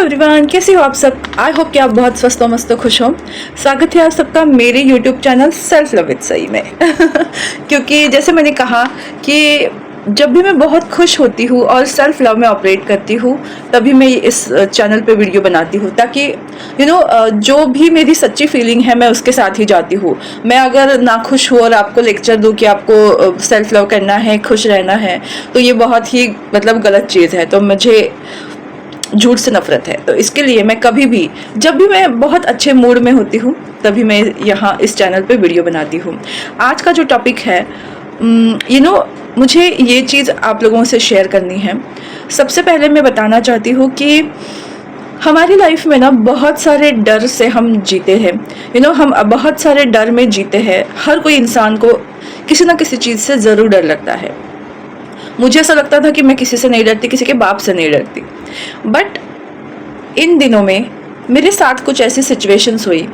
Everyone, कैसे हो आप सब। आई होप कि आप बहुत स्वस्थ हो, मस्त हो, खुश हो। स्वागत है आप सबका मेरे YouTube channel self love with Sai में। क्योंकि जैसे मैंने कहा कि जब भी मैं बहुत खुश होती हूँ और सेल्फ लव में ऑपरेट करती हूँ, तभी मैं इस चैनल पे वीडियो बनाती हूँ, ताकि जो भी मेरी सच्ची फीलिंग है मैं उसके साथ ही जाती हूँ। मैं अगर ना खुश हूँ और आपको लेक्चर दूँ कि आपको सेल्फ लव करना है, खुश रहना है, तो ये बहुत ही मतलब गलत चीज़ है। तो मुझे झूठ से नफरत है। तो इसके लिए मैं कभी भी, जब भी मैं बहुत अच्छे मूड में होती हूँ, तभी मैं यहाँ इस चैनल पे वीडियो बनाती हूँ। आज का जो टॉपिक है, मुझे ये चीज़ आप लोगों से शेयर करनी है। सबसे पहले मैं बताना चाहती हूँ कि हमारी लाइफ में ना बहुत सारे डर से हम जीते हैं। हम बहुत सारे डर में जीते हैं। हर कोई इंसान को किसी ना किसी चीज़ से ज़रूर डर लगता है। मुझे ऐसा लगता था कि मैं किसी से नहीं डरती, किसी के बाप से नहीं डरती, बट इन दिनों में मेरे साथ कुछ ऐसी सिचुएशंस हुई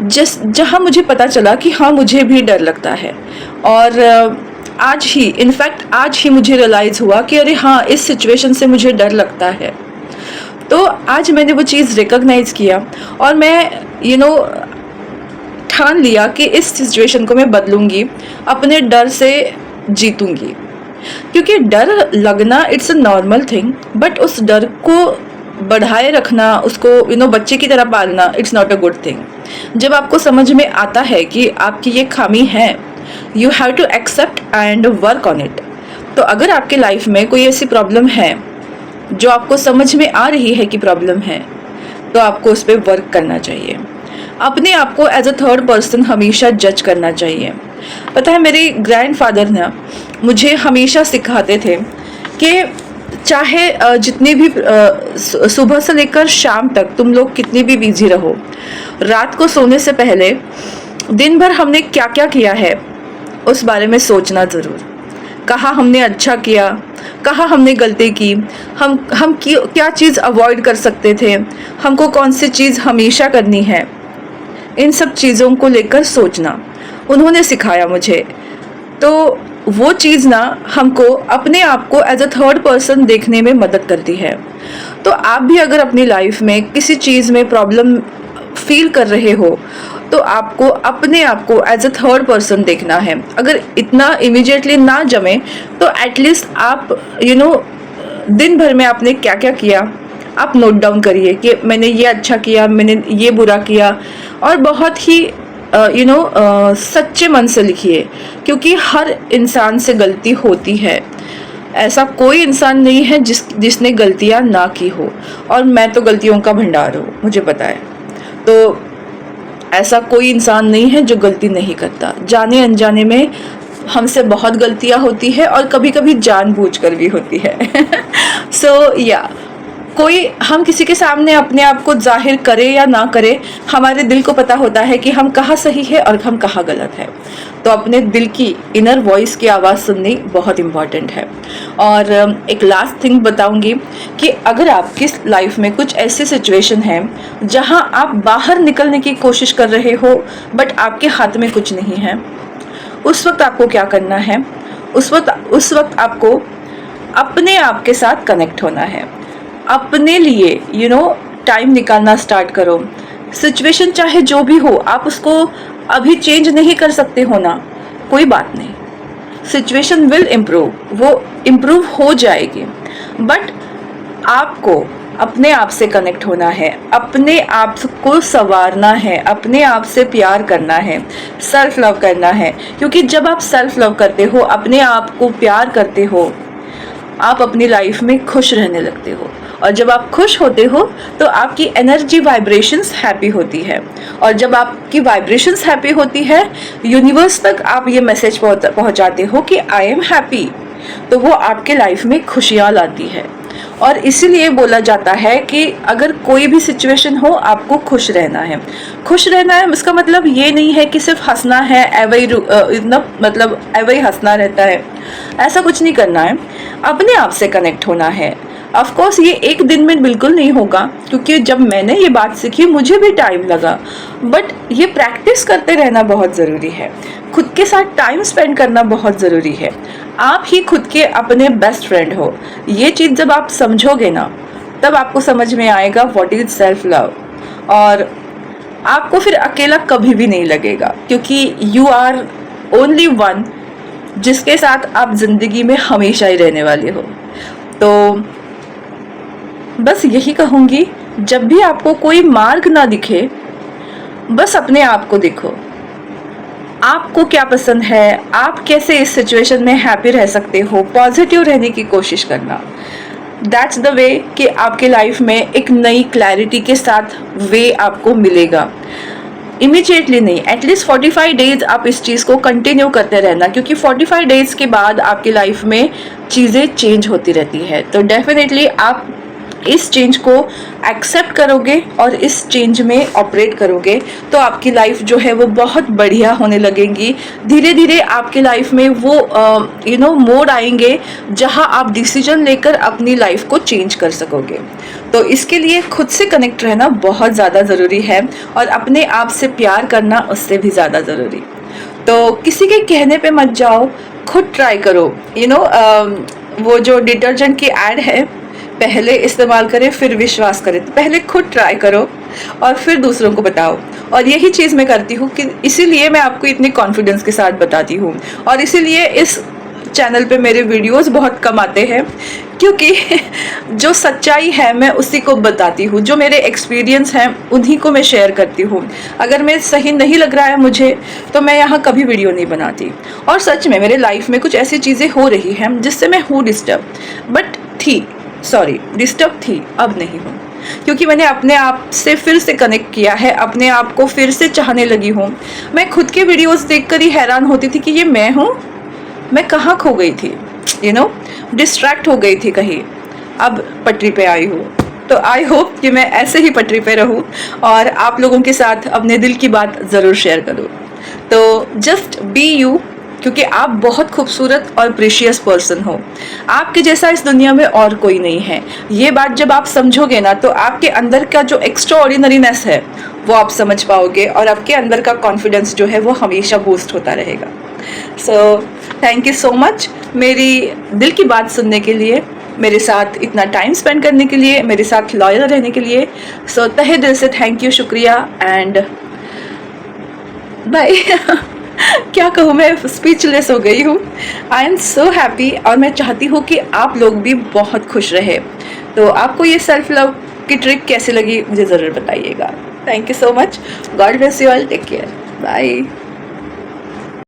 जहाँ मुझे पता चला कि हाँ, मुझे भी डर लगता है। और आज ही मुझे रियलाइज़ हुआ कि अरे हाँ, इस सिचुएशन से मुझे डर लगता है। तो आज मैंने वो चीज़ रिकॉग्नाइज किया और मैं ठान लिया कि इस सिचुएशन को मैं बदलूंगी, अपने डर से जीतूंगी। क्योंकि डर लगना it's a normal thing, but उस डर को बढ़ाए रखना, उसको बच्चे की तरह पालना, it's not a good thing. जब आपको समझ में आता है कि आपकी ये खामी है, you have to accept and work on it. तो अगर आपके लाइफ में कोई ऐसी प्रॉब्लम है जो आपको समझ में आ रही है कि प्रॉब्लम है, तो आपको उस पर वर्क करना चाहिए। अपने आप को एज अ थर्ड पर्सन हमेशा जज करना चाहिए। पता है, मेरे ग्रैंडफादर ने मुझे हमेशा सिखाते थे कि चाहे जितनी भी सुबह से लेकर शाम तक तुम लोग कितनी भी बिजी रहो, रात को सोने से पहले दिन भर हमने क्या क्या किया है उस बारे में सोचना ज़रूर। कहाँ हमने अच्छा किया, कहाँ हमने गलती की, हम क्या चीज़ अवॉइड कर सकते थे, हमको कौन सी चीज़ हमेशा करनी है, इन सब चीज़ों को लेकर सोचना उन्होंने सिखाया मुझे। तो वो चीज़ ना हमको अपने आप को एज अ थर्ड पर्सन देखने में मदद करती है। तो आप भी अगर अपनी लाइफ में किसी चीज़ में प्रॉब्लम फील कर रहे हो, तो आपको अपने आप को एज अ थर्ड पर्सन देखना है। अगर इतना इमीडिएटली ना जमे, तो एटलीस्ट आप दिन भर में आपने क्या क्या किया, आप नोट डाउन करिए कि मैंने ये अच्छा किया, मैंने ये बुरा किया, और बहुत ही सच्चे मन से लिखिए। क्योंकि हर इंसान से गलती होती है। ऐसा कोई इंसान नहीं है जिसने गलतियां ना की हो, और मैं तो गलतियों का भंडार हूँ, मुझे पता है। तो ऐसा कोई इंसान नहीं है जो गलती नहीं करता। जाने अनजाने में हमसे बहुत गलतियां होती है, और कभी कभी जानबूझकर भी होती है। हम किसी के सामने अपने आप को जाहिर करे या ना करे, हमारे दिल को पता होता है कि हम कहाँ सही है और हम कहाँ गलत है। तो अपने दिल की इनर वॉइस की आवाज़ सुननी बहुत इम्पॉर्टेंट है। और एक लास्ट थिंग बताऊंगी कि अगर आपकी लाइफ में कुछ ऐसी सिचुएशन है जहां आप बाहर निकलने की कोशिश कर रहे हो, बट आपके हाथ में कुछ नहीं है, उस वक्त आपको क्या करना है? उस वक्त आपको अपने आप के साथ कनेक्ट होना है। अपने लिए टाइम निकालना स्टार्ट करो। सिचुएशन चाहे जो भी हो, आप उसको अभी चेंज नहीं कर सकते हो ना, कोई बात नहीं, सिचुएशन विल इम्प्रूव, वो इम्प्रूव हो जाएगी। बट आपको अपने आप से कनेक्ट होना है, अपने आप को संवारना है, अपने आप से प्यार करना है, सेल्फ लव करना है। क्योंकि जब आप सेल्फ लव करते हो, अपने आप को प्यार करते हो, आप अपनी लाइफ में खुश रहने लगते हो। और जब आप खुश होते हो, तो आपकी एनर्जी वाइब्रेशंस हैप्पी होती है, और जब आपकी वाइब्रेशंस हैप्पी होती है, यूनिवर्स तक आप ये मैसेज पहुंचाते हो कि आई एम हैप्पी, तो वो आपके लाइफ में खुशियाँ लाती है। और इसीलिए बोला जाता है कि अगर कोई भी सिचुएशन हो, आपको खुश रहना है। खुश रहना है इसका मतलब ये नहीं है कि सिर्फ हंसना है, एवं हंसना रहता है, ऐसा कुछ नहीं करना है। अपने आप से कनेक्ट होना है। ऑफ कोर्स ये एक दिन में बिल्कुल नहीं होगा, क्योंकि जब मैंने ये बात सीखी मुझे भी टाइम लगा, बट ये प्रैक्टिस करते रहना बहुत ज़रूरी है। खुद के साथ टाइम स्पेंड करना बहुत ज़रूरी है। आप ही खुद के अपने बेस्ट फ्रेंड हो। ये चीज़ जब आप समझोगे ना, तब आपको समझ में आएगा व्हाट इज सेल्फ लव। और आपको फिर अकेला कभी भी नहीं लगेगा, क्योंकि यू आर ओनली वन जिसके साथ आप जिंदगी में हमेशा ही रहने वाले हो। तो बस यही कहूँगी, जब भी आपको कोई मार्ग ना दिखे, बस अपने आप को देखो, आपको क्या पसंद है, आप कैसे इस सिचुएशन में हैप्पी रह सकते हो, पॉजिटिव रहने की कोशिश करना। दैट्स द वे कि आपके लाइफ में एक नई क्लैरिटी के साथ वे आपको मिलेगा। इमीडिएटली नहीं, एटलीस्ट 45 डेज आप इस चीज़ को कंटिन्यू करते रहना, क्योंकि 45 डेज के बाद आपकी लाइफ में चीज़ें चेंज होती रहती है। तो डेफिनेटली आप इस चेंज को एक्सेप्ट करोगे और इस चेंज में ऑपरेट करोगे तो आपकी लाइफ जो है वो बहुत बढ़िया होने लगेगी। धीरे धीरे आपकी लाइफ में वो मोड आएंगे जहां आप डिसीजन लेकर अपनी लाइफ को चेंज कर सकोगे। तो इसके लिए खुद से कनेक्ट रहना बहुत ज़्यादा ज़रूरी है और अपने आप से प्यार करना उससे भी ज़्यादा ज़रूरी। तो किसी के कहने पे मत जाओ, खुद ट्राई करो। वो जो डिटर्जेंट की एड है, पहले इस्तेमाल करें फिर विश्वास करें, तो पहले खुद ट्राई करो और फिर दूसरों को बताओ। और यही चीज़ मैं करती हूँ कि इसीलिए मैं आपको इतने कॉन्फिडेंस के साथ बताती हूँ और इसीलिए इस चैनल पे मेरे वीडियोस बहुत कम आते हैं, क्योंकि जो सच्चाई है मैं उसी को बताती हूँ, जो मेरे एक्सपीरियंस हैं उन्हीं को मैं शेयर करती हूँ। अगर मैं सही नहीं लग रहा है मुझे तो मैं यहाँ कभी वीडियो नहीं बनाती। और सच में मेरे लाइफ में कुछ ऐसी चीज़ें हो रही हैं जिससे मैं हूँ डिस्टर्ब थी, अब नहीं हूँ, क्योंकि मैंने अपने आप से फिर से कनेक्ट किया है, अपने आप को फिर से चाहने लगी हूँ। मैं खुद के वीडियोस देखकर ही हैरान होती थी कि ये मैं हूँ, मैं कहाँ खो गई थी, डिस्ट्रैक्ट हो गई थी कहीं, अब पटरी पे आई हूँ। तो आई होप कि मैं ऐसे ही पटरी पे रहूँ और आप लोगों के साथ अपने दिल की बात ज़रूर शेयर करूँ। तो जस्ट बी यू, क्योंकि आप बहुत खूबसूरत और प्रीशियस पर्सन हो। आपके जैसा इस दुनिया में और कोई नहीं है। ये बात जब आप समझोगे ना तो आपके अंदर का जो एक्स्ट्रा ऑर्डिनरीनेस है वो आप समझ पाओगे और आपके अंदर का कॉन्फिडेंस जो है वो हमेशा बूस्ट होता रहेगा। So thank you so much मेरी दिल की बात सुनने के लिए, मेरे साथ इतना टाइम स्पेंड करने के लिए, मेरे साथ लॉयल रहने के लिए। सो तहे दिल से थैंक यू, शुक्रिया एंड बाय। क्या कहूँ, मैं स्पीचलेस हो गई हूँ। आई एम सो हैप्पी और मैं चाहती हूँ कि आप लोग भी बहुत खुश रहे। तो आपको ये सेल्फ लव की ट्रिक कैसी लगी मुझे ज़रूर बताइएगा। Thank you so much, God bless you all, take care, bye.